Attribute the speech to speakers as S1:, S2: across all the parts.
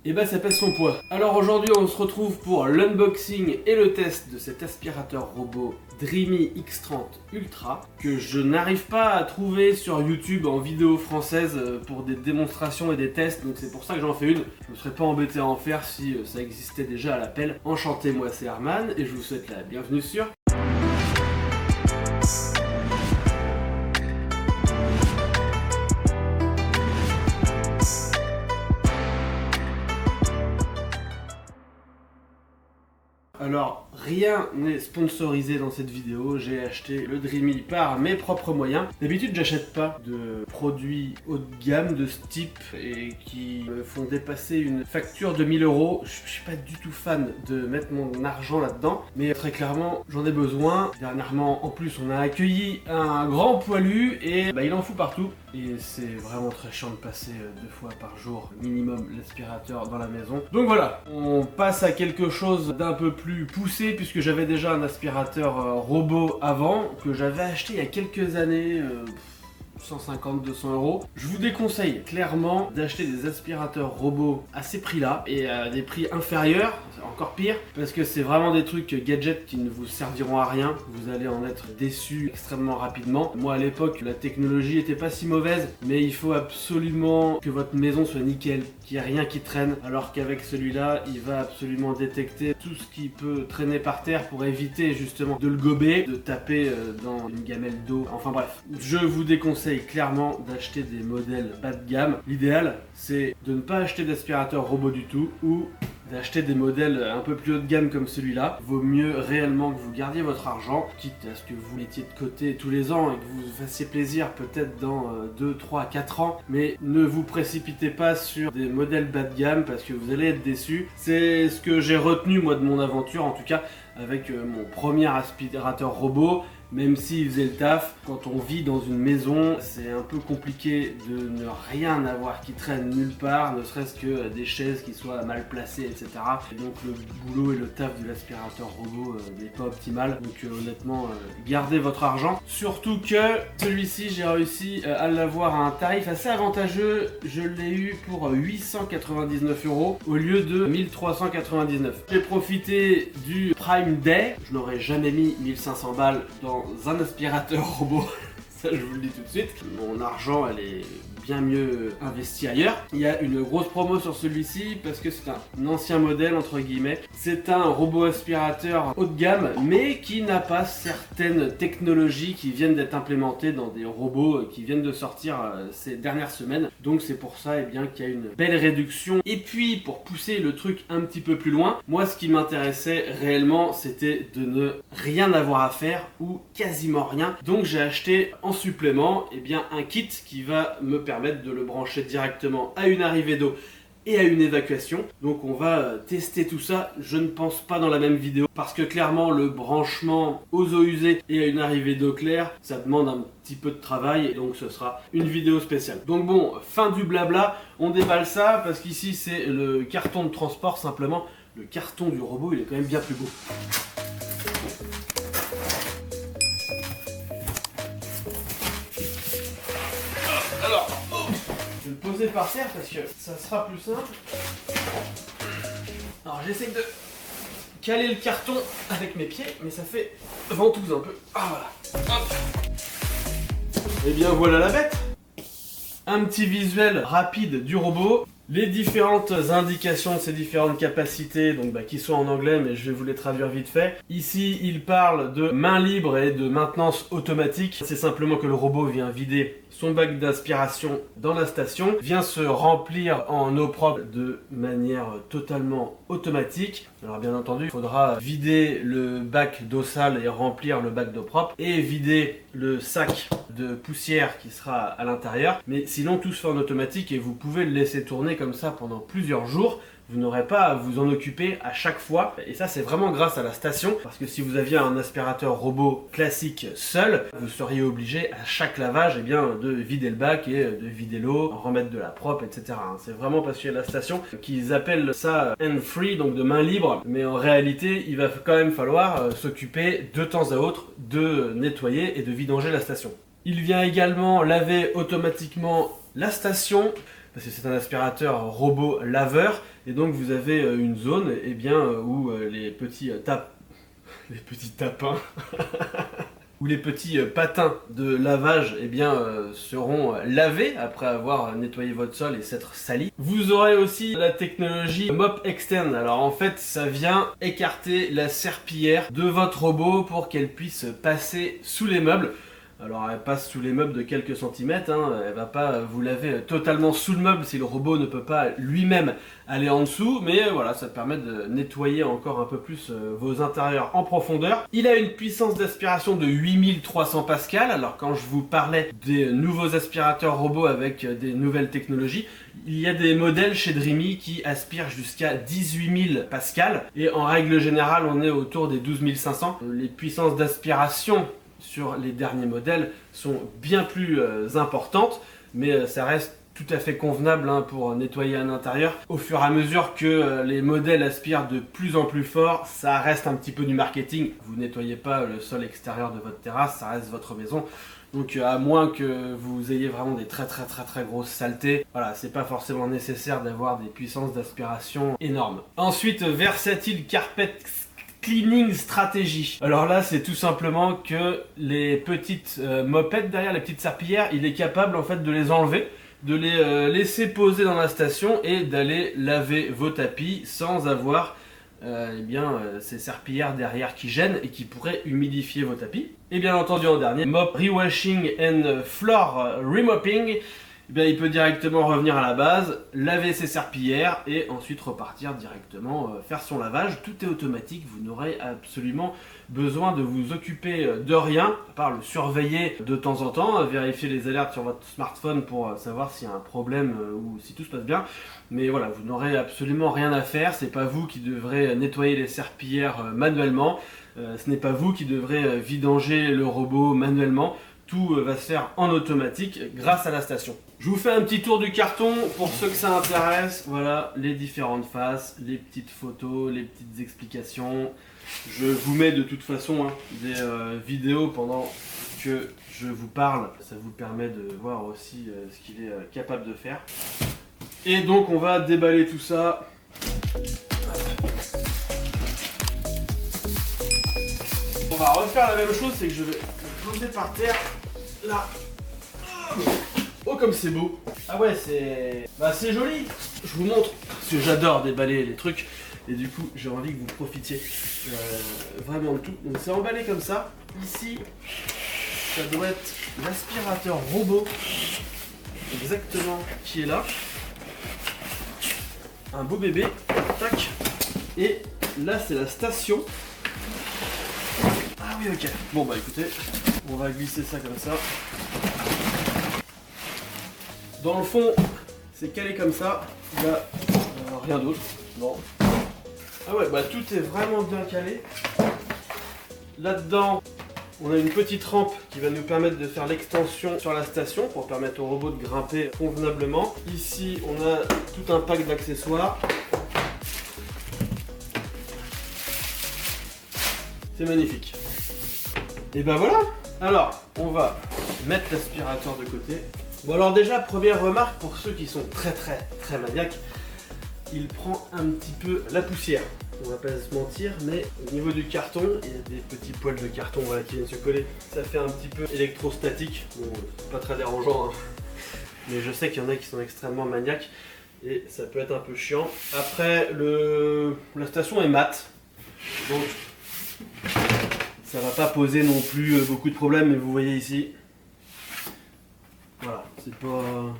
S1: et bah ça pèse son poids. Alors aujourd'hui on se retrouve pour l'unboxing et le test de cet aspirateur robot Dreamy X30 Ultra que je n'arrive pas à trouver sur YouTube en vidéo française pour des démonstrations et des tests, donc c'est pour ça que j'en fais une. Je ne serais pas embêté à en faire si ça existait déjà à l'appel. Enchanté, moi c'est Herman et je vous souhaite la bienvenue sur... Alors, rien n'est sponsorisé dans cette vidéo, j'ai acheté le Dreamy par mes propres moyens. D'habitude, j'achète pas de produits haut de gamme de ce type et qui me font dépasser une facture de 1000 €. Je suis pas du tout fan de mettre mon argent là-dedans, mais très clairement, j'en ai besoin. Dernièrement, en plus, on a accueilli un grand poilu et il en fout partout. Et c'est vraiment très chiant de passer 2 fois par jour minimum l'aspirateur dans la maison. Donc voilà, on passe à quelque chose d'un peu plus poussé puisque j'avais déjà un aspirateur robot avant que j'avais acheté il y a quelques années. 150-200 €. Je vous déconseille clairement d'acheter des aspirateurs robots à ces prix-là et à des prix inférieurs, encore pire, parce que c'est vraiment des trucs gadgets qui ne vous serviront à rien. Vous allez en être déçu extrêmement rapidement. Moi à l'époque, la technologie était pas si mauvaise, mais il faut absolument que votre maison soit nickel, qu'il n'y ait rien qui traîne, alors qu'avec celui-là, il va absolument détecter tout ce qui peut traîner par terre pour éviter justement de le gober, de taper dans une gamelle d'eau. Enfin bref, je vous déconseille clairement d'acheter des modèles bas de gamme. L'idéal, c'est de ne pas acheter d'aspirateur robot du tout ou d'acheter des modèles un peu plus haut de gamme comme celui-là. Vaut mieux réellement que vous gardiez votre argent, quitte à ce que vous mettiez de côté tous les ans et que vous vous fassiez plaisir peut-être dans 2, 3, 4 ans, mais ne vous précipitez pas sur des modèles bas de gamme parce que vous allez être déçus. C'est ce que j'ai retenu moi de mon aventure, en tout cas avec mon premier aspirateur robot. Même s'il faisait le taf, quand on vit dans une maison, c'est un peu compliqué de ne rien avoir qui traîne nulle part, ne serait-ce que des chaises qui soient mal placées, etc. Et donc le boulot et le taf de l'aspirateur robot n'est pas optimal. Donc honnêtement, gardez votre argent. Surtout que celui-ci, j'ai réussi à l'avoir à un tarif assez avantageux. Je l'ai eu pour 899 € au lieu de 1399. J'ai profité du Prime Day. Je n'aurais jamais mis 1500 balles dans un aspirateur robot, ça je vous le dis tout de suite. Mon argent elle est bien mieux investi ailleurs. Il y a une grosse promo sur celui-ci parce que c'est un ancien modèle entre guillemets. C'est un robot aspirateur haut de gamme mais qui n'a pas certaines technologies qui viennent d'être implémentées dans des robots qui viennent de sortir ces dernières semaines. Donc c'est pour ça qu'il y a une belle réduction. Et puis pour pousser le truc un petit peu plus loin, moi ce qui m'intéressait réellement c'était de ne rien avoir à faire ou quasiment rien. Donc j'ai acheté en supplément un kit qui va me permettre de le brancher directement à une arrivée d'eau et à une évacuation. Donc on va tester tout ça, je ne pense pas dans la même vidéo parce que clairement le branchement aux eaux usées et à une arrivée d'eau claire ça demande un petit peu de travail et donc ce sera une vidéo spéciale. Donc bon, fin du blabla, on déballe ça parce qu'ici c'est le carton de transport simplement. Le carton du robot il est quand même bien plus beau. Alors, je vais le poser par terre parce que ça sera plus simple. Alors j'essaie de caler le carton avec mes pieds, mais ça fait ventouse un peu. Ah voilà. Hop. Et bien voilà la bête. Un petit visuel rapide du robot. Les différentes indications de ces différentes capacités, donc qui sont en anglais, mais je vais vous les traduire vite fait. Ici, il parle de main libre et de maintenance automatique. C'est simplement que le robot vient vider son bac d'aspiration dans la station, vient se remplir en eau propre de manière totalement automatique. Alors bien entendu, il faudra vider le bac d'eau sale et remplir le bac d'eau propre et vider le sac de poussière qui sera à l'intérieur. Mais sinon, tout se fait en automatique et vous pouvez le laisser tourner comme ça pendant plusieurs jours. Vous n'aurez pas à vous en occuper à chaque fois. Et ça, c'est vraiment grâce à la station. Parce que si vous aviez un aspirateur robot classique seul, vous seriez obligé à chaque lavage de vider le bac et de vider l'eau, en remettre de la propre, etc. C'est vraiment parce qu'il y a la station qu'ils appellent ça hand-free, donc de main libre. Mais en réalité, il va quand même falloir s'occuper de temps à autre de nettoyer et de vidanger la station. Il vient également laver automatiquement la station, parce que c'est un aspirateur robot laveur, et donc vous avez une zone où les petits tapins où les petits patins de lavage seront lavés après avoir nettoyé votre sol et s'être salis. Vous aurez aussi la technologie mop externe. Alors en fait, ça vient écarter la serpillière de votre robot pour qu'elle puisse passer sous les meubles. Alors elle passe sous les meubles de quelques centimètres, elle va pas vous laver totalement sous le meuble si le robot ne peut pas lui-même aller en dessous, mais voilà, ça permet de nettoyer encore un peu plus vos intérieurs en profondeur. Il a une puissance d'aspiration de 8300 pascal, alors quand je vous parlais des nouveaux aspirateurs robots avec des nouvelles technologies, il y a des modèles chez Dreamy qui aspirent jusqu'à 18 000 pascal, et en règle générale on est autour des 12 500. Les puissances d'aspiration sur les derniers modèles sont bien plus importantes, mais ça reste tout à fait convenable pour nettoyer un intérieur. Au fur et à mesure que les modèles aspirent de plus en plus fort, ça reste un petit peu du marketing. Vous nettoyez pas le sol extérieur de votre terrasse, ça reste votre maison. Donc à moins que vous ayez vraiment des très grosses saletés, voilà, c'est pas forcément nécessaire d'avoir des puissances d'aspiration énormes. Ensuite, Versatile Carpet Cleaning Stratégie. Alors là, c'est tout simplement que les petites mopettes derrière, les petites serpillières, il est capable en fait de les enlever, de les laisser poser dans la station et d'aller laver vos tapis sans avoir ces serpillières derrière qui gênent et qui pourraient humidifier vos tapis. Et bien entendu en dernier, Mop Rewashing and Floor Remopping. Il peut directement revenir à la base, laver ses serpillières et ensuite repartir directement faire son lavage. Tout est automatique, vous n'aurez absolument besoin de vous occuper de rien, à part le surveiller de temps en temps, vérifier les alertes sur votre smartphone pour savoir s'il y a un problème ou si tout se passe bien. Mais voilà, vous n'aurez absolument rien à faire, c'est pas vous qui devrez nettoyer les serpillières manuellement, ce n'est pas vous qui devrez vidanger le robot manuellement. Tout va se faire en automatique grâce à la station. Je vous fais un petit tour du carton pour ceux que ça intéresse. Voilà les différentes faces, les petites photos, les petites explications. Je vous mets de toute façon des vidéos pendant que je vous parle. Ça vous permet de voir aussi ce qu'il est capable de faire. Et donc on va déballer tout ça. On va refaire la même chose, c'est que je vais le poser par terre. Là. Oh comme c'est beau. Ah ouais c'est joli. Je vous montre parce que j'adore déballer les trucs et du coup j'ai envie que vous profitiez vraiment de tout. Donc c'est emballé comme ça. Ici ça doit être l'aspirateur robot exactement qui est là. Un beau bébé. Tac. Et là c'est la station. Ah oui ok. Bon bah écoutez, on va glisser ça comme ça. Dans le fond, c'est calé comme ça. Il n'y a rien d'autre. Non. Ah ouais, bah tout est vraiment bien calé. Là-dedans, on a une petite rampe qui va nous permettre de faire l'extension sur la station pour permettre au robot de grimper convenablement. Ici, on a tout un pack d'accessoires. C'est magnifique. Et ben voilà. Alors, on va mettre l'aspirateur de côté. Bon alors déjà, première remarque pour ceux qui sont très maniaques, il prend un petit peu la poussière. On va pas se mentir, mais au niveau du carton, il y a des petits poils de carton voilà, qui viennent se coller. Ça fait un petit peu électrostatique. Bon, c'est pas très dérangeant, mais je sais qu'il y en a qui sont extrêmement maniaques et ça peut être un peu chiant. Après, la station est mate, donc ça va pas poser non plus beaucoup de problèmes, mais vous voyez ici. Voilà, c'est pas...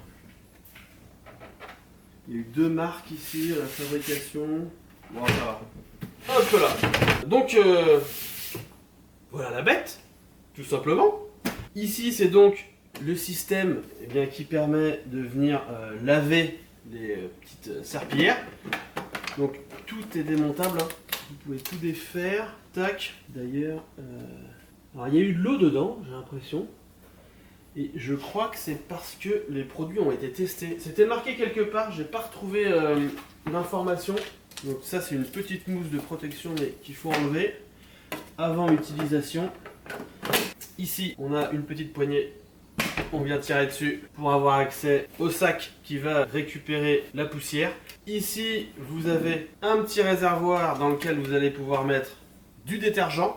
S1: Il y a eu deux marques ici à la fabrication. Bon, ça va. Hop là. Donc, voilà la bête, tout simplement. Ici, c'est donc le système qui permet de venir laver les petites serpillières. Donc, tout est démontable. Vous pouvez tout défaire. Tac. D'ailleurs, alors il y a eu de l'eau dedans, j'ai l'impression. Et je crois que c'est parce que les produits ont été testés. C'était marqué quelque part, j'ai pas retrouvé l'information. Donc ça c'est une petite mousse de protection mais qu'il faut enlever avant utilisation. Ici on a une petite poignée On vient tirer dessus pour avoir accès au sac qui va récupérer la poussière. Ici, vous avez un petit réservoir dans lequel vous allez pouvoir mettre du détergent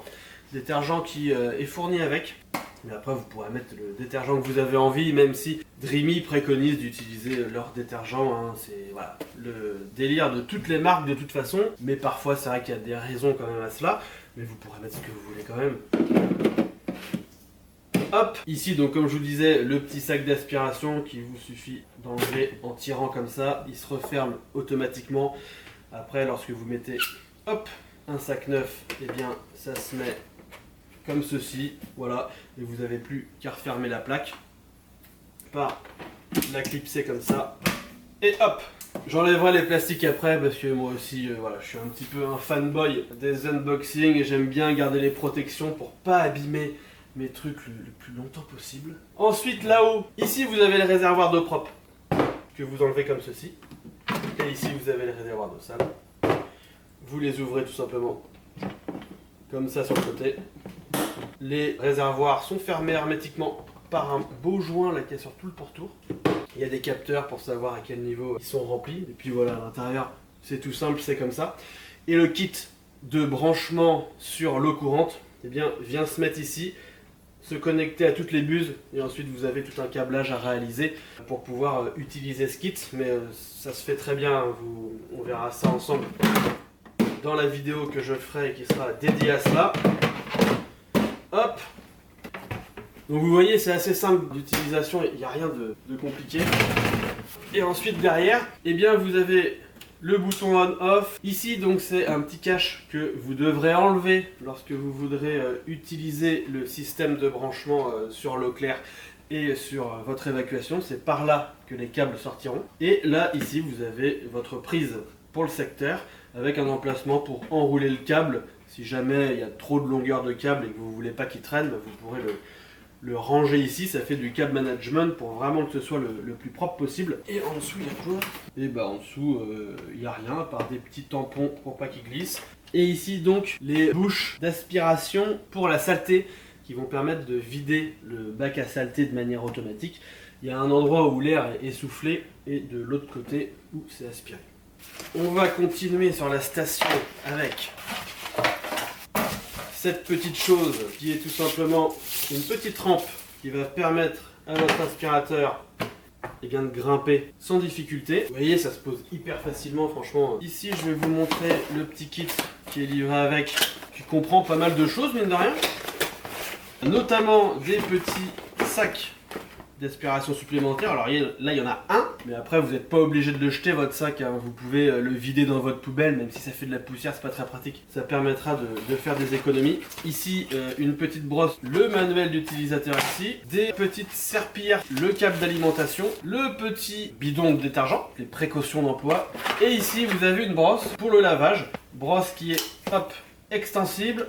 S1: qui est fourni avec. Mais après, vous pourrez mettre le détergent que vous avez envie, même si Dreamy préconise d'utiliser leur détergent. Hein. C'est voilà, le délire de toutes les marques de toute façon. Mais parfois, c'est vrai qu'il y a des raisons quand même à cela. Mais vous pourrez mettre ce que vous voulez quand même. Hop, ici donc comme je vous disais, le petit sac d'aspiration qui vous suffit d'enlever en tirant comme ça, il se referme automatiquement. Après lorsque vous mettez hop, un sac neuf, et bien ça se met comme ceci, voilà, et vous n'avez plus qu'à refermer la plaque par la clipser comme ça, et hop. J'enlèverai les plastiques après parce que moi aussi voilà, je suis un petit peu un fanboy des unboxings et j'aime bien garder les protections pour pas abîmer mes trucs le plus longtemps possible. Ensuite là-haut, ici vous avez les réservoirs d'eau propre que vous enlevez comme ceci. Et ici vous avez les réservoirs d'eau sale. Vous les ouvrez tout simplement comme ça sur le côté. Les réservoirs sont fermés hermétiquement par un beau joint là qui est sur tout le pourtour. Il y a des capteurs pour savoir à quel niveau ils sont remplis. Et puis voilà, à l'intérieur c'est tout simple, c'est comme ça. Et le kit de branchement sur l'eau courante, eh bien, vient se mettre ici, se connecter à toutes les buses et ensuite vous avez tout un câblage à réaliser pour pouvoir utiliser ce kit, mais ça se fait très bien, on verra ça ensemble dans la vidéo que je ferai et qui sera dédiée à cela. Hop, donc vous voyez c'est assez simple d'utilisation, il n'y a rien de compliqué. Et ensuite derrière, eh bien vous avez le bouton on-off. Ici donc c'est un petit cache que vous devrez enlever lorsque vous voudrez utiliser le système de branchement sur l'eau claire et sur votre évacuation. C'est par là que les câbles sortiront. Et là ici vous avez votre prise pour le secteur avec un emplacement pour enrouler le câble. Si jamais il y a trop de longueur de câble et que vous ne voulez pas qu'il traîne, vous pourrez le ranger ici, ça fait du câble management pour vraiment que ce soit le plus propre possible. Et en dessous il y a quoi? Et bah en dessous il n'y a rien à part des petits tampons pour pas qu'ils glissent. Et ici donc les bouches d'aspiration pour la saleté qui vont permettre de vider le bac à saleté de manière automatique. Il y a un endroit où l'air est soufflé et de l'autre côté où c'est aspiré. On va continuer sur la station avec cette petite chose qui est tout simplement une petite rampe qui va permettre à votre aspirateur de grimper sans difficulté. Vous voyez, ça se pose hyper facilement franchement. Ici je vais vous montrer le petit kit qui est livré avec, qui comprend pas mal de choses mine de rien. Notamment des petits sacs d'aspiration supplémentaire. Alors là il y en a un, mais après vous n'êtes pas obligé de le jeter votre sac, hein. Vous pouvez le vider dans votre poubelle, même si ça fait de la poussière, c'est pas très pratique. Ça permettra de faire des économies. Ici une petite brosse, le manuel d'utilisateur ici, des petites serpillères, le câble d'alimentation, le petit bidon de détergent, les précautions d'emploi. Et ici vous avez une brosse pour le lavage, brosse qui est hop extensible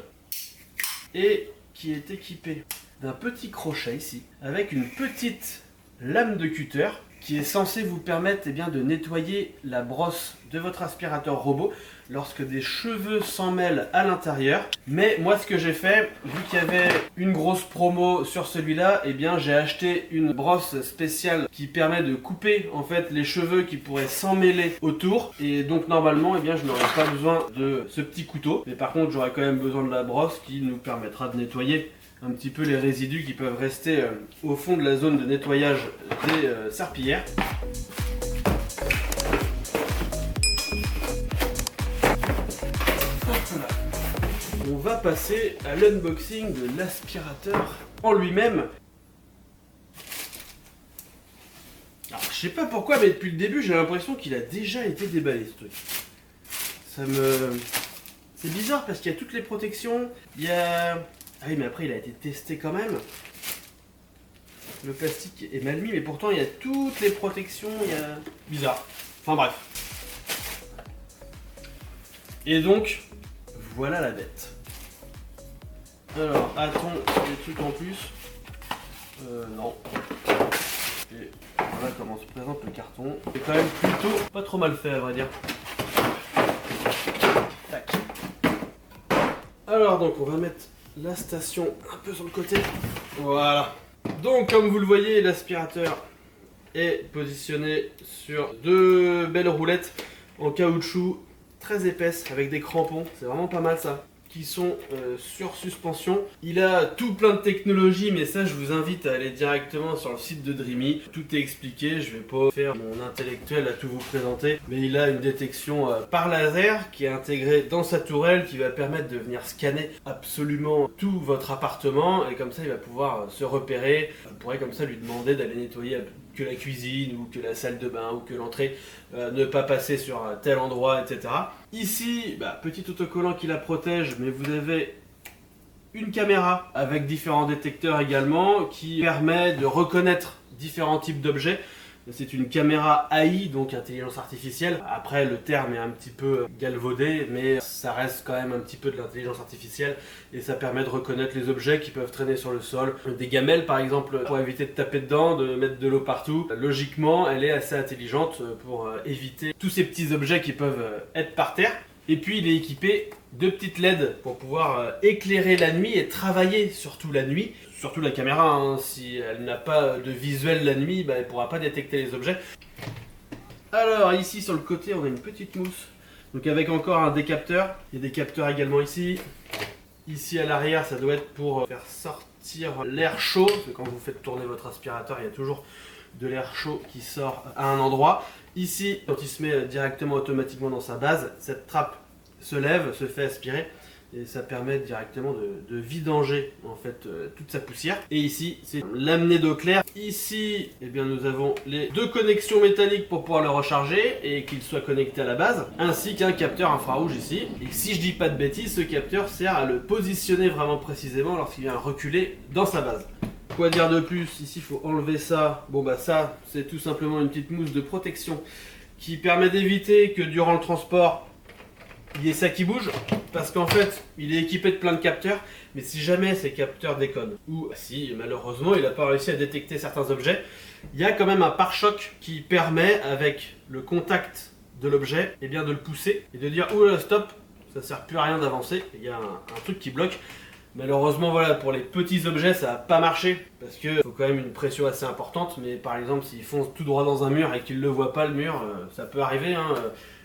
S1: et qui est équipée d'un petit crochet ici, avec une petite lame de cutter qui est censée vous permettre de nettoyer la brosse de votre aspirateur robot lorsque des cheveux s'en mêlent à l'intérieur. Mais moi ce que j'ai fait, vu qu'il y avait une grosse promo sur celui-là, j'ai acheté une brosse spéciale qui permet de couper en fait les cheveux qui pourraient s'en mêler autour. Et donc normalement je n'aurai pas besoin de ce petit couteau, mais par contre j'aurai quand même besoin de la brosse qui nous permettra de nettoyer un petit peu les résidus qui peuvent rester au fond de la zone de nettoyage des serpillères. On va passer à l'unboxing de l'aspirateur en lui-même. Alors je sais pas pourquoi, mais depuis le début j'ai l'impression qu'il a déjà été déballé ce truc. C'est bizarre parce qu'il y a toutes les protections, il y a... Ah oui, mais après il a été testé quand même. Le plastique est mal mis, mais pourtant il y a toutes les protections, il y a... Bizarre. Enfin bref. Et donc, voilà la bête. Alors, a-t-on des trucs en plus? Non. Et voilà comment se présente le carton. C'est quand même plutôt pas trop mal fait à vrai dire. Tac. Alors donc on va mettre la station un peu sur le côté. Voilà. Donc comme vous le voyez, l'aspirateur est positionné sur deux belles roulettes en caoutchouc très épaisses avec des crampons, c'est vraiment pas mal ça, qui sont sur suspension. Il a tout plein de technologies, mais ça je vous invite à aller directement sur le site de Dreamy. Tout est expliqué, je vais pas faire mon intellectuel à tout vous présenter, mais il a une détection par laser qui est intégrée dans sa tourelle qui va permettre de venir scanner absolument tout votre appartement, et comme ça il va pouvoir se repérer. Vous pourrez comme ça lui demander d'aller nettoyer que la cuisine ou que la salle de bain ou que l'entrée, ne pas passer sur tel endroit, etc. Ici, petit autocollant qui la protège, mais vous avez une caméra avec différents détecteurs également qui permet de reconnaître différents types d'objets. C'est une caméra AI, donc intelligence artificielle. Après, le terme est un petit peu galvaudé, mais ça reste quand même un petit peu de l'intelligence artificielle et ça permet de reconnaître les objets qui peuvent traîner sur le sol. Des gamelles, par exemple, pour éviter de taper dedans, de mettre de l'eau partout. Logiquement, elle est assez intelligente pour éviter tous ces petits objets qui peuvent être par terre. Et puis, il est équipé de petites LED pour pouvoir éclairer la nuit et travailler surtout la nuit. Surtout la caméra, hein. Si elle n'a pas de visuel la nuit, elle ne pourra pas détecter les objets. Alors ici sur le côté on a une petite mousse, donc avec encore un décapteur. Il y a des capteurs également ici. Ici à l'arrière ça doit être pour faire sortir l'air chaud, parce que quand vous faites tourner votre aspirateur il y a toujours de l'air chaud qui sort à un endroit. Ici quand il se met directement automatiquement dans sa base, cette trappe se lève, se fait aspirer. Et ça permet directement de vidanger en fait toute sa poussière. Et ici, c'est l'amener d'eau claire. Ici, eh bien, nous avons les deux connexions métalliques pour pouvoir le recharger et qu'il soit connecté à la base, ainsi qu'un capteur infrarouge ici. Et si je dis pas de bêtises, ce capteur sert à le positionner vraiment précisément lorsqu'il vient reculer dans sa base. Quoi dire de plus? Ici, il faut enlever ça. Bon ça, c'est tout simplement une petite mousse de protection qui permet d'éviter que durant le transport, il y ait ça qui bouge, parce qu'en fait il est équipé de plein de capteurs, mais si jamais ces capteurs déconnent, ou si malheureusement il n'a pas réussi à détecter certains objets, il y a quand même un pare-choc qui permet avec le contact de l'objet de le pousser et de dire oula stop, ça sert plus à rien d'avancer, il y a un truc qui bloque. Malheureusement voilà, pour les petits objets ça n'a pas marché, parce qu'il faut quand même une pression assez importante, mais par exemple s'ils foncent tout droit dans un mur et qu'ils ne le voient pas le mur, ça peut arriver, hein.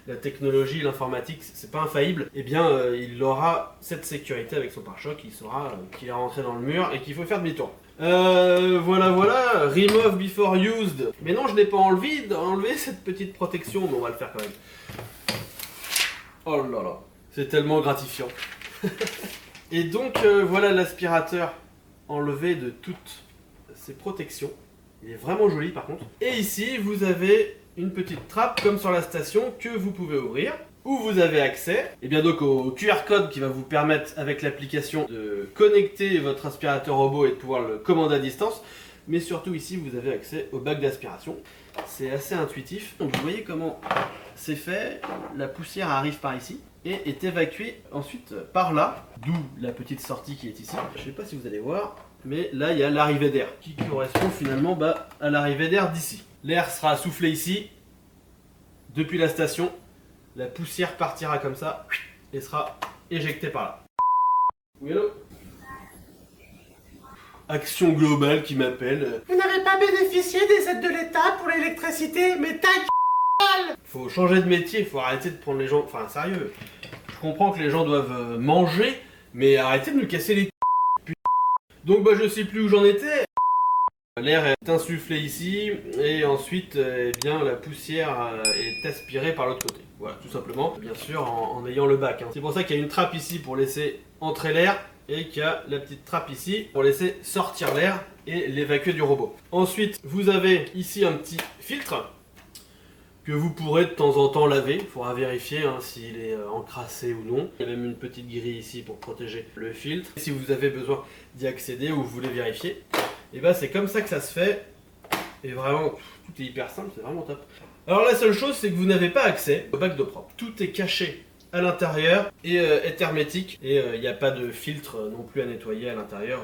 S1: La technologie, l'informatique, c'est pas infaillible, eh bien il aura cette sécurité avec son pare-choc, il saura qu'il est rentré dans le mur et qu'il faut faire demi-tour. Voilà, remove before used. Mais non, je n'ai pas enlevé cette petite protection, mais on va le faire quand même. Oh là là, c'est tellement gratifiant. Et donc voilà l'aspirateur enlevé de toutes ses protections. Il est vraiment joli par contre. Et ici, vous avez une petite trappe comme sur la station que vous pouvez ouvrir, où vous avez accès donc au QR code qui va vous permettre avec l'application de connecter votre aspirateur robot et de pouvoir le commander à distance. Mais surtout ici vous avez accès au bac d'aspiration. C'est assez intuitif. Donc vous voyez comment c'est fait. La poussière arrive par ici et est évacuée ensuite par là, d'où la petite sortie qui est ici. Je ne sais pas si vous allez voir, mais là il y a l'arrivée d'air qui correspond finalement à l'arrivée d'air d'ici. L'air sera soufflé ici, depuis la station, la poussière partira comme ça et sera éjectée par là. Oui, allô? Action Globale qui m'appelle. Vous n'avez pas bénéficié des aides de l'État pour l'électricité, mais ta gueule! Faut changer de métier, faut arrêter de prendre les gens. Enfin, sérieux. Je comprends que les gens doivent manger, mais arrêtez de nous casser les Donc, je sais plus où j'en étais. L'air est insufflé ici et ensuite la poussière est aspirée par l'autre côté. Voilà, tout simplement, bien sûr en ayant le bac. C'est pour ça qu'il y a une trappe ici pour laisser entrer l'air et qu'il y a la petite trappe ici pour laisser sortir l'air et l'évacuer du robot. Ensuite, vous avez ici un petit filtre que vous pourrez de temps en temps laver. Il faudra vérifier s'il est encrassé ou non. Il y a même une petite grille ici pour protéger le filtre. Si vous avez besoin d'y accéder ou vous voulez vérifier, et c'est comme ça que ça se fait. Et vraiment, tout est hyper simple, c'est vraiment top. Alors la seule chose, c'est que vous n'avez pas accès au bac d'eau propre. Tout est caché à l'intérieur et est hermétique. Et il n'y a pas de filtre non plus à nettoyer à l'intérieur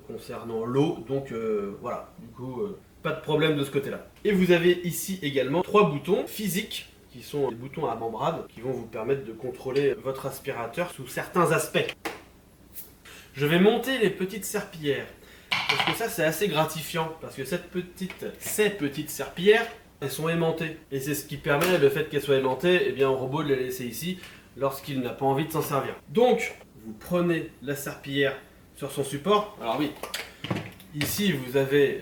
S1: concernant l'eau. Donc voilà, du coup, pas de problème de ce côté-là. Et vous avez ici également 3 boutons physiques, qui sont des boutons à membrane, qui vont vous permettre de contrôler votre aspirateur sous certains aspects. Je vais monter les petites serpillères. parce que ça c'est assez gratifiant, parce que ces petites serpillères, elles sont aimantées. Et c'est ce qui permet, le fait qu'elles soient aimantées, eh bien, au robot de les laisser ici lorsqu'il n'a pas envie de s'en servir. Donc, vous prenez la serpillière sur son support. Alors oui, ici vous avez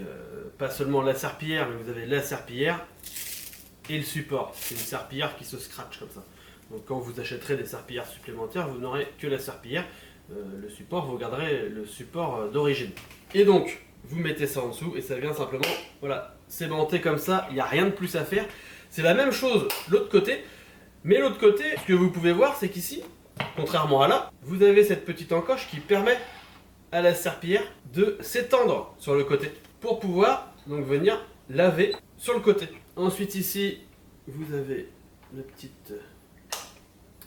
S1: pas seulement la serpillière, mais vous avez la serpillière et le support. C'est une serpillière qui se scratch comme ça. Donc quand vous achèterez des serpillères supplémentaires, vous n'aurez que la serpillière. Le support, vous garderez le support d'origine. Et donc, vous mettez ça en dessous et ça vient simplement, voilà, s'aimanter comme ça, il n'y a rien de plus à faire. C'est la même chose l'autre côté, mais l'autre côté, ce que vous pouvez voir, c'est qu'ici, contrairement à là, vous avez cette petite encoche qui permet à la serpillière de s'étendre sur le côté pour pouvoir donc venir laver sur le côté. Ensuite ici, vous avez la petite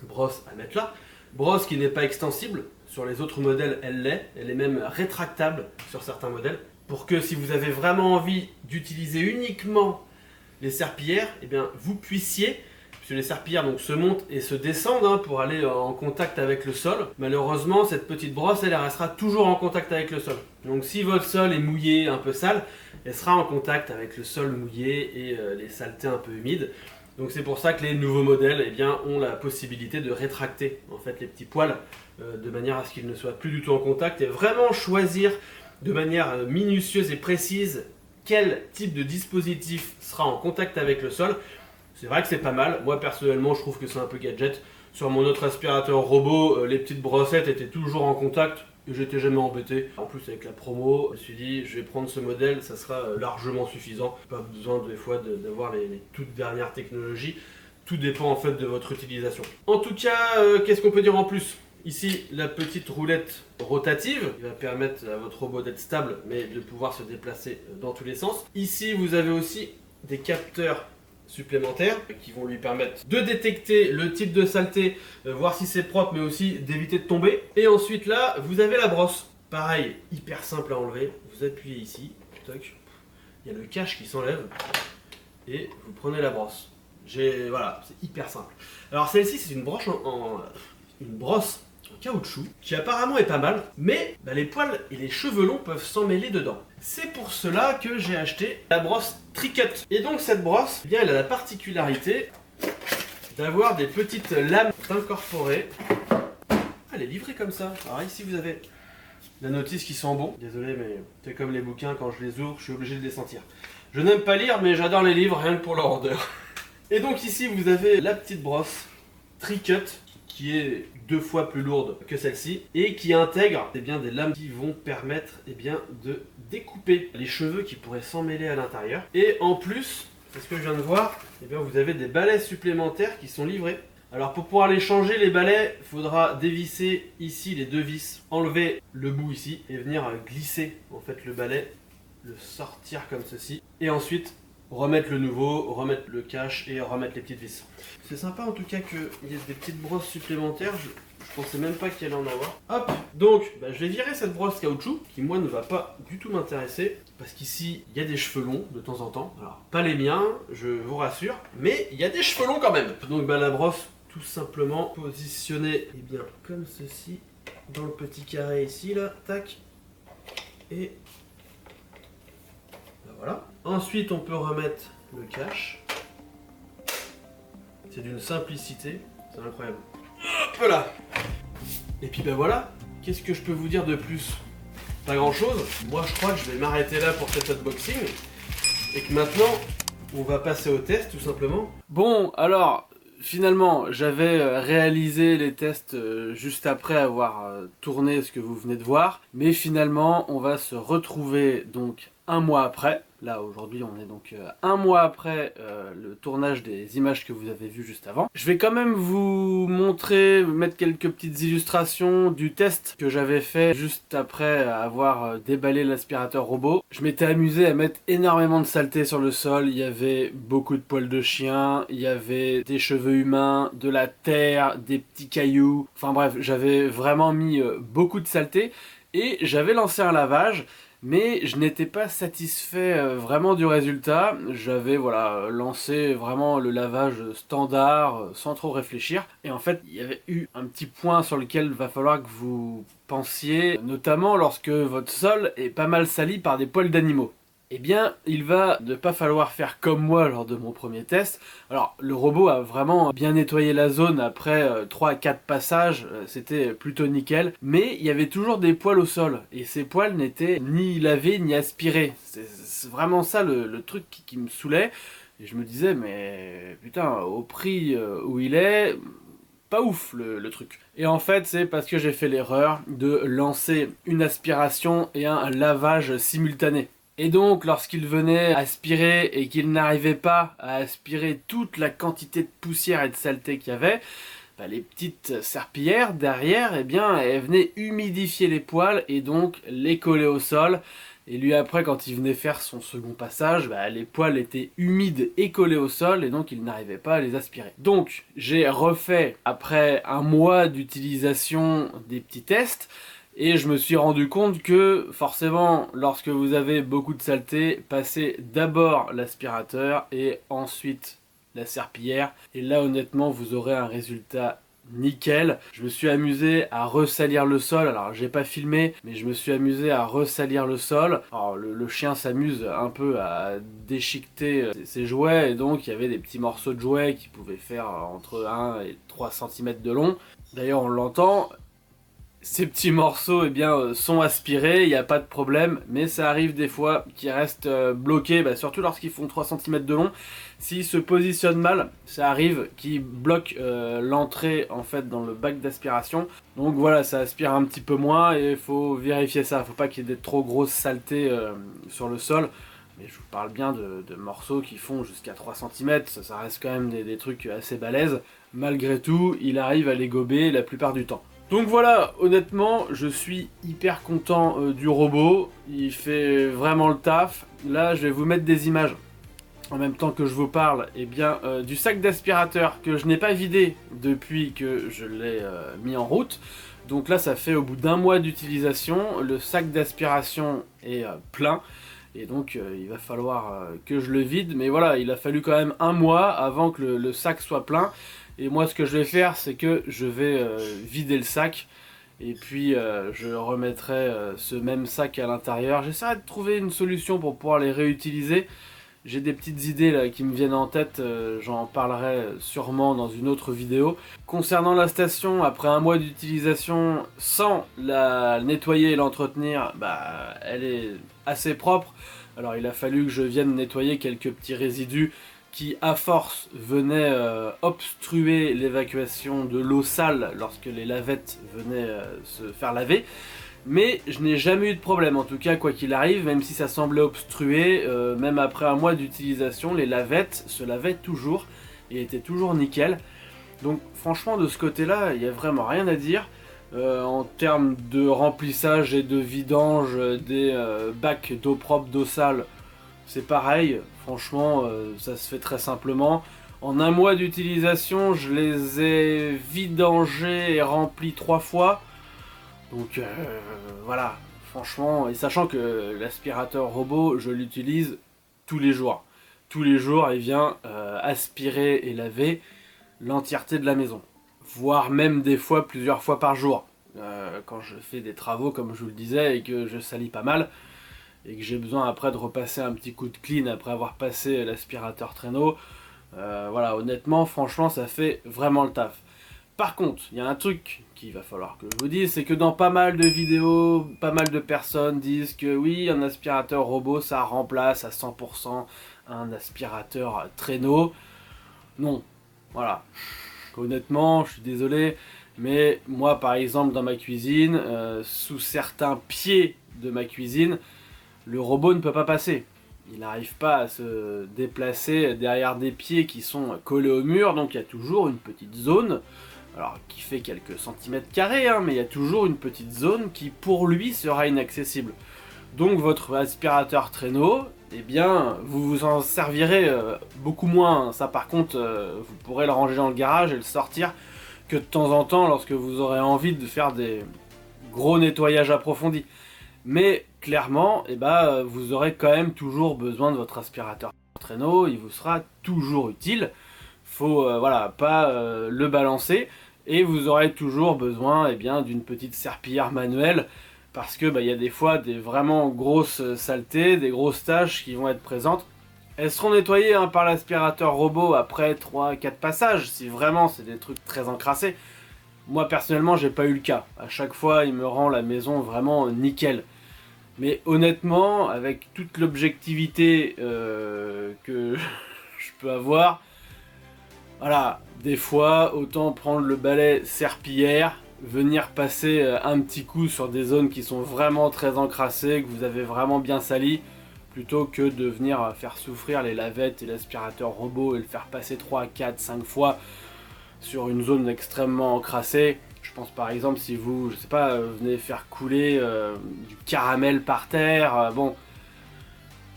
S1: brosse à mettre là. Brosse qui n'est pas extensible. Sur les autres modèles, elle est même rétractable sur certains modèles. Pour que si vous avez vraiment envie d'utiliser uniquement les serpillières, eh bien, vous puissiez, puisque les serpillières donc, se montent et se descendent pour aller en contact avec le sol. Malheureusement, cette petite brosse, elle restera toujours en contact avec le sol. Donc si votre sol est mouillé, un peu sale, elle sera en contact avec le sol mouillé et les saletés un peu humides. Donc c'est pour ça que les nouveaux modèles eh bien, ont la possibilité de rétracter en fait, les petits poils de manière à ce qu'ils ne soient plus du tout en contact et vraiment choisir de manière minutieuse et précise quel type de dispositif sera en contact avec le sol. C'est vrai que c'est pas mal. Moi personnellement je trouve que c'est un peu gadget. Sur mon autre aspirateur robot, les petites brossettes étaient toujours en contact. Et j'étais jamais embêté. En plus avec la promo, je me suis dit je vais prendre ce modèle, ça sera largement suffisant. Pas besoin des fois d'avoir les toutes dernières technologies. Tout dépend en fait de votre utilisation. En tout cas, qu'est-ce qu'on peut dire en plus? Ici, la petite roulette rotative qui va permettre à votre robot d'être stable mais de pouvoir se déplacer dans tous les sens. Ici, vous avez aussi des capteurs supplémentaires qui vont lui permettre de détecter le type de saleté, voir si c'est propre mais aussi d'éviter de tomber. Et ensuite là vous avez la brosse, pareil, hyper simple à enlever, vous appuyez ici, toc, il y a le cache qui s'enlève et vous prenez la brosse. Voilà, c'est hyper simple. Alors celle-ci c'est une brosse une brosse en caoutchouc qui apparemment est pas mal, mais les poils et les cheveux longs peuvent s'emmêler dedans. C'est pour cela que j'ai acheté la brosse Tricut. Et donc cette brosse, eh bien, elle a la particularité d'avoir des petites lames incorporées. Elle est livrée comme ça. Alors ici vous avez la notice qui sent bon. Désolé mais c'est comme les bouquins, quand je les ouvre, je suis obligé de les sentir. Je n'aime pas lire mais j'adore les livres rien que pour leur odeur. Et donc ici vous avez la petite brosse Tricut qui est 2 fois plus lourde que celle-ci et qui intègre bien, des lames qui vont permettre bien, de découper les cheveux qui pourraient s'emmêler à l'intérieur. Et en plus, c'est ce que je viens de voir, bien, vous avez des balais supplémentaires qui sont livrés. Alors pour pouvoir les changer, les balais, il faudra dévisser ici les 2 vis, enlever le bout ici et venir glisser en fait, le balai, le sortir comme ceci et ensuite remettre le nouveau, remettre le cache et remettre les petites vis. C'est sympa en tout cas qu'il y ait des petites brosses supplémentaires, je pensais même pas qu'il y allait en avoir. Hop, donc je vais virer cette brosse caoutchouc qui moi ne va pas du tout m'intéresser parce qu'ici il y a des cheveux longs de temps en temps. Alors pas les miens, je vous rassure, mais il y a des cheveux longs quand même. Donc la brosse tout simplement positionnée bien, comme ceci dans le petit carré ici là, tac, et voilà. Ensuite, on peut remettre le cache. C'est d'une simplicité, c'est incroyable. Hop là. Et puis voilà, qu'est-ce que je peux vous dire de plus? Pas grand chose. Moi, je crois que je vais m'arrêter là pour cet unboxing. Et que maintenant, on va passer au test, tout simplement. Bon, alors, finalement, j'avais réalisé les tests juste après avoir tourné ce que vous venez de voir. Mais finalement, on va se retrouver donc un mois après. Là aujourd'hui on est donc un mois après le tournage des images que vous avez vues juste avant. Je vais quand même vous montrer, mettre quelques petites illustrations du test que j'avais fait juste après avoir déballé l'aspirateur robot. Je m'étais amusé à mettre énormément de saleté sur le sol, il y avait beaucoup de poils de chien, il y avait des cheveux humains, de la terre, des petits cailloux, enfin bref, j'avais vraiment mis beaucoup de saleté et j'avais lancé un lavage. Mais je n'étais pas satisfait vraiment du résultat. J'avais voilà, lancé vraiment le lavage standard sans trop réfléchir. Et en fait, il y avait eu un petit point sur lequel il va falloir que vous pensiez, notamment lorsque votre sol est pas mal sali par des poils d'animaux. Eh bien, il va ne pas falloir faire comme moi lors de mon premier test. Alors, le robot a vraiment bien nettoyé la zone après 3 à 4 passages, c'était plutôt nickel. Mais il y avait toujours des poils au sol, et ces poils n'étaient ni lavés ni aspirés. C'est vraiment ça le truc qui me saoulait. Et je me disais, mais putain, au prix où il est, pas ouf le truc. Et en fait, c'est parce que j'ai fait l'erreur de lancer une aspiration et un lavage simultané. Et donc, lorsqu'il venait aspirer et qu'il n'arrivait pas à aspirer toute la quantité de poussière et de saleté qu'il y avait, bah, les petites serpillières derrière, eh bien, elles venaient humidifier les poils et donc les coller au sol. Et lui après, quand il venait faire son second passage, bah, les poils étaient humides et collés au sol et donc il n'arrivait pas à les aspirer. Donc, j'ai refait, après un mois d'utilisation, des petits tests. Et je me suis rendu compte que forcément, lorsque vous avez beaucoup de saleté, passez d'abord l'aspirateur et ensuite la serpillière. Et là honnêtement, vous aurez un résultat nickel. Je me suis amusé à ressalir le sol. Alors j'ai pas filmé, mais je me suis amusé à ressalir le sol. Alors le chien s'amuse un peu à déchiqueter ses jouets. Et donc il y avait des petits morceaux de jouets qui pouvaient faire entre 1 et 3 cm de long. D'ailleurs on l'entend. Ces petits morceaux eh bien, sont aspirés, il n'y a pas de problème, mais ça arrive des fois qu'ils restent bloqués, surtout lorsqu'ils font 3 cm de long. S'ils se positionnent mal, ça arrive qu'ils bloquent l'entrée en fait dans le bac d'aspiration. Donc voilà, ça aspire un petit peu moins et il faut vérifier ça. Il ne faut pas qu'il y ait de trop grosses saletés sur le sol. Mais je vous parle bien de morceaux qui font jusqu'à 3 cm, ça reste quand même des trucs assez balèzes. Malgré tout, il arrive à les gober la plupart du temps. Donc voilà, honnêtement, je suis hyper content du robot, il fait vraiment le taf. Là, je vais vous mettre des images en même temps que je vous parle, du sac d'aspirateur que je n'ai pas vidé depuis que je l'ai mis en route. Donc là, ça fait au bout d'un mois d'utilisation, le sac d'aspiration est plein. Et donc il va falloir que je le vide, mais voilà, il a fallu quand même un mois avant que le sac soit plein. Et moi ce que je vais faire, c'est que je vais vider le sac, et puis je remettrai ce même sac à l'intérieur. J'essaierai de trouver une solution pour pouvoir les réutiliser. J'ai des petites idées là qui me viennent en tête, j'en parlerai sûrement dans une autre vidéo. Concernant la station, après un mois d'utilisation, sans la nettoyer et l'entretenir, elle est assez propre. Alors il a fallu que je vienne nettoyer quelques petits résidus qui à force venaient obstruer l'évacuation de l'eau sale lorsque les lavettes venaient se faire laver. Mais je n'ai jamais eu de problème, en tout cas quoi qu'il arrive, même si ça semblait obstrué, même après un mois d'utilisation, les lavettes se lavaient toujours et étaient toujours nickel. Donc franchement de ce côté là, il n'y a vraiment rien à dire. En termes de remplissage et de vidange des bacs d'eau propre, d'eau sale, c'est pareil, franchement ça se fait très simplement. En un mois d'utilisation, je les ai vidangés et remplis 3 fois. Donc voilà, franchement, et sachant que l'aspirateur robot, je l'utilise tous les jours. Tous les jours, il vient aspirer et laver l'entièreté de la maison. Voire même des fois plusieurs fois par jour. Quand je fais des travaux, comme je vous le disais, et que je salis pas mal, et que j'ai besoin après de repasser un petit coup de clean après avoir passé l'aspirateur traîneau. Voilà, honnêtement, franchement, ça fait vraiment le taf. Par contre, il y a un truc qu'il va falloir que je vous dise, c'est que dans pas mal de vidéos, pas mal de personnes disent que oui, un aspirateur robot, ça remplace à 100% un aspirateur traîneau. Non, voilà. Honnêtement, je suis désolé, mais moi, par exemple, dans ma cuisine, sous certains pieds de ma cuisine, le robot ne peut pas passer. Il n'arrive pas à se déplacer derrière des pieds qui sont collés au mur, donc il y a toujours une petite zone, alors qui fait quelques centimètres carrés, mais il y a toujours une petite zone qui pour lui sera inaccessible. Donc votre aspirateur traîneau, eh bien vous vous en servirez beaucoup moins. Ça par contre, vous pourrez le ranger dans le garage et le sortir que de temps en temps lorsque vous aurez envie de faire des gros nettoyages approfondis. Mais clairement, vous aurez quand même toujours besoin de votre aspirateur traîneau, il vous sera toujours utile. Faut pas le balancer, et vous aurez toujours besoin d'une petite serpillière manuelle, parce que il y a des fois des vraiment grosses saletés, des grosses taches qui vont être présentes. Elles seront nettoyées par l'aspirateur robot après 3-4 passages, si vraiment c'est des trucs très encrassés. Moi personnellement j'ai pas eu le cas, à chaque fois il me rend la maison vraiment nickel. Mais honnêtement, avec toute l'objectivité que je peux avoir, voilà, des fois, autant prendre le balai serpillière, venir passer un petit coup sur des zones qui sont vraiment très encrassées, que vous avez vraiment bien sali, plutôt que de venir faire souffrir les lavettes et l'aspirateur robot et le faire passer 3, 4, 5 fois sur une zone extrêmement encrassée. Je pense par exemple si vous, je sais pas, venez faire couler du caramel par terre,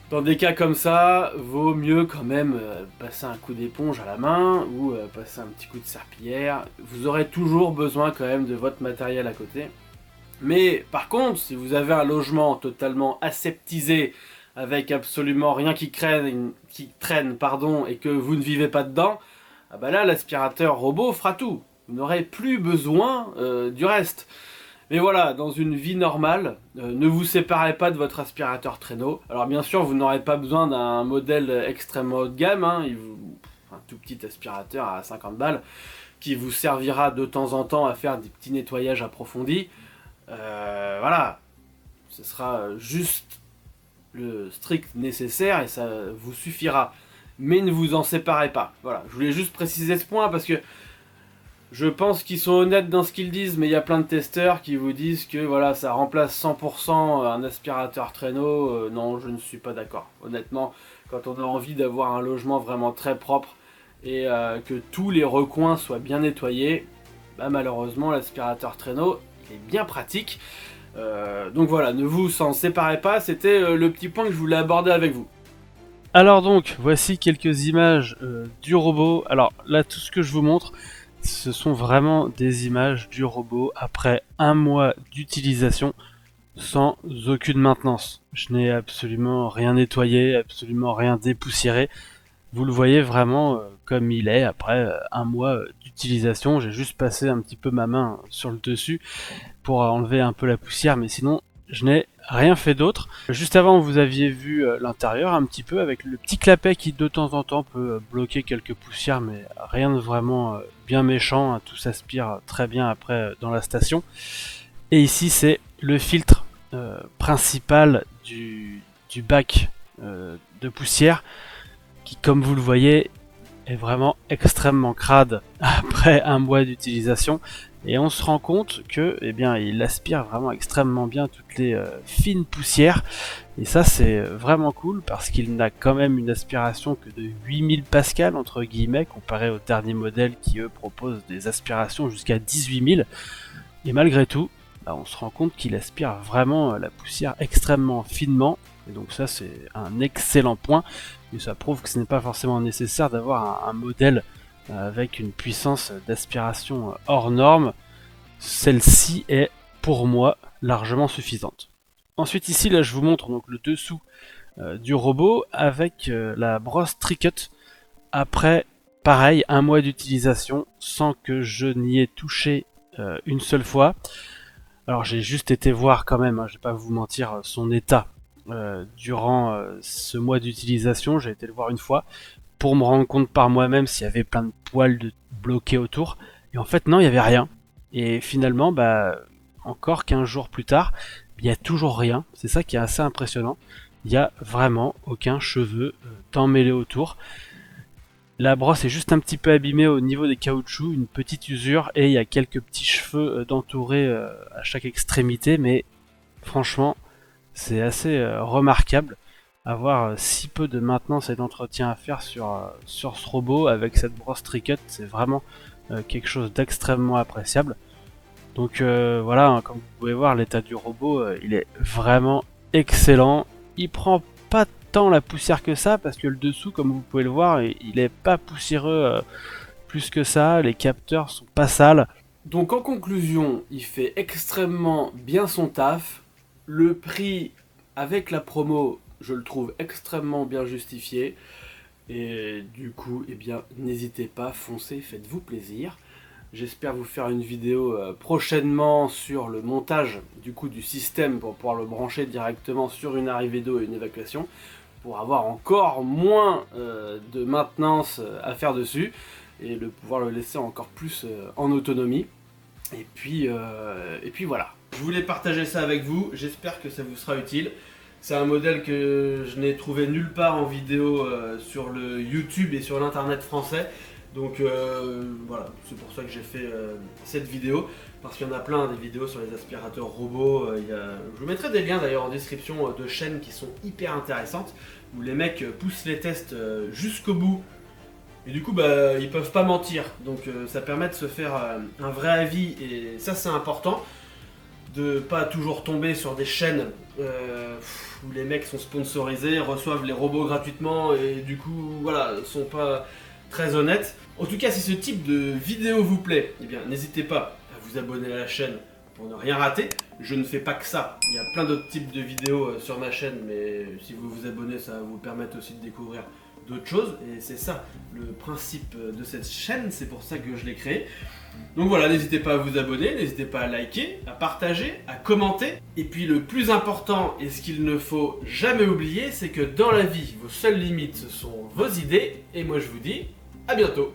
S1: dans des cas comme ça, vaut mieux quand même passer un coup d'éponge à la main ou passer un petit coup de serpillière. Vous aurez toujours besoin quand même de votre matériel à côté. Mais par contre, si vous avez un logement totalement aseptisé, avec absolument rien qui traîne, et que vous ne vivez pas dedans, là l'aspirateur robot fera tout. Vous n'aurez plus besoin du reste. Mais voilà, dans une vie normale, ne vous séparez pas de votre aspirateur traîneau. Alors bien sûr, vous n'aurez pas besoin d'un modèle extrêmement haut de gamme, un tout petit aspirateur à 50 balles, qui vous servira de temps en temps à faire des petits nettoyages approfondis. Voilà, ce sera juste le strict nécessaire et ça vous suffira. Mais ne vous en séparez pas. Voilà, je voulais juste préciser ce point parce que je pense qu'ils sont honnêtes dans ce qu'ils disent, mais il y a plein de testeurs qui vous disent que voilà, ça remplace 100% un aspirateur traîneau. Non, je ne suis pas d'accord. Honnêtement, quand on a envie d'avoir un logement vraiment très propre et que tous les recoins soient bien nettoyés, malheureusement l'aspirateur traîneau il est bien pratique. Donc voilà, ne vous en séparez pas, c'était le petit point que je voulais aborder avec vous.
S2: Alors donc, voici quelques images du robot. Alors là, tout ce que je vous montre, ce sont vraiment des images du robot après 1 mois d'utilisation sans aucune maintenance. Je n'ai absolument rien nettoyé, absolument rien dépoussiéré. Vous le voyez vraiment comme il est après 1 mois d'utilisation. J'ai juste passé un petit peu ma main sur le dessus pour enlever un peu la poussière, mais sinon je n'ai rien fait d'autre. Juste avant, vous aviez vu l'intérieur un petit peu avec le petit clapet qui de temps en temps peut bloquer quelques poussières, mais rien de vraiment bien méchant, hein. Tout s'aspire très bien après dans la station. Et ici, c'est le filtre principal du bac de poussière qui, comme vous le voyez, est vraiment extrêmement crade après 1 mois d'utilisation. Et on se rend compte que, il aspire vraiment extrêmement bien toutes les fines poussières. Et ça, c'est vraiment cool parce qu'il n'a quand même une aspiration que de 8000 pascal entre guillemets, comparé aux derniers modèles qui eux proposent des aspirations jusqu'à 18000. Et malgré tout, on se rend compte qu'il aspire vraiment la poussière extrêmement finement. Et donc ça, c'est un excellent point. Et ça prouve que ce n'est pas forcément nécessaire d'avoir un modèle avec une puissance d'aspiration hors norme. Celle-ci est pour moi largement suffisante. Ensuite ici, là je vous montre donc le dessous du robot avec la brosse Tricut après pareil 1 mois d'utilisation sans que je n'y ai touché une seule fois. Alors j'ai juste été voir quand même, je vais pas vous mentir, son état durant ce mois d'utilisation. J'ai été le voir une fois pour me rendre compte par moi-même s'il y avait plein de poils bloqués autour. Et en fait, non, il n'y avait rien. Et finalement, encore 15 jours plus tard, il n'y a toujours rien. C'est ça qui est assez impressionnant. Il n'y a vraiment aucun cheveu d'emmêlé autour. La brosse est juste un petit peu abîmée au niveau des caoutchoucs, une petite usure, et il y a quelques petits cheveux d'entourés à chaque extrémité. Mais franchement, c'est assez remarquable. Avoir si peu de maintenance et d'entretien à faire sur ce robot avec cette brosse Tricut, c'est vraiment quelque chose d'extrêmement appréciable. Donc voilà, hein, comme vous pouvez voir, l'état du robot, il est vraiment excellent. Il prend pas tant la poussière que ça, parce que le dessous, comme vous pouvez le voir, il est pas poussiéreux plus que ça, les capteurs sont pas sales.
S1: Donc en conclusion, il fait extrêmement bien son taf. Le prix avec la promo, je le trouve extrêmement bien justifié. Et du coup, eh bien, n'hésitez pas, foncez, faites-vous plaisir. J'espère vous faire une vidéo prochainement sur le montage du système pour pouvoir le brancher directement sur une arrivée d'eau et une évacuation, pour avoir encore moins de maintenance à faire dessus et pouvoir le laisser encore plus en autonomie. Et puis voilà. Je voulais partager ça avec vous, j'espère que ça vous sera utile. C'est un modèle que je n'ai trouvé nulle part en vidéo sur le YouTube et sur l'internet français. Donc voilà, c'est pour ça que j'ai fait cette vidéo. Parce qu'il y en a plein des vidéos sur les aspirateurs robots. Je vous mettrai des liens d'ailleurs en description de chaînes qui sont hyper intéressantes. Où les mecs poussent les tests jusqu'au bout. Et du coup, bah, ils peuvent pas mentir. Donc ça permet de se faire un vrai avis. Et ça, c'est important. De pas toujours tomber sur des chaînes où les mecs sont sponsorisés, reçoivent les robots gratuitement et du coup, voilà, sont pas très honnêtes. En tout cas, si ce type de vidéo vous plaît, eh bien, n'hésitez pas à vous abonner à la chaîne pour ne rien rater. Je ne fais pas que ça. Il y a plein d'autres types de vidéos sur ma chaîne, mais si vous vous abonnez, ça va vous permettre aussi de découvrir d'autres choses. Et c'est ça le principe de cette chaîne, c'est pour ça que je l'ai créée. Donc voilà, n'hésitez pas à vous abonner, n'hésitez pas à liker, à partager, à commenter. Et puis le plus important, et ce qu'il ne faut jamais oublier, c'est que dans la vie, vos seules limites, ce sont vos idées. Et moi je vous dis à bientôt.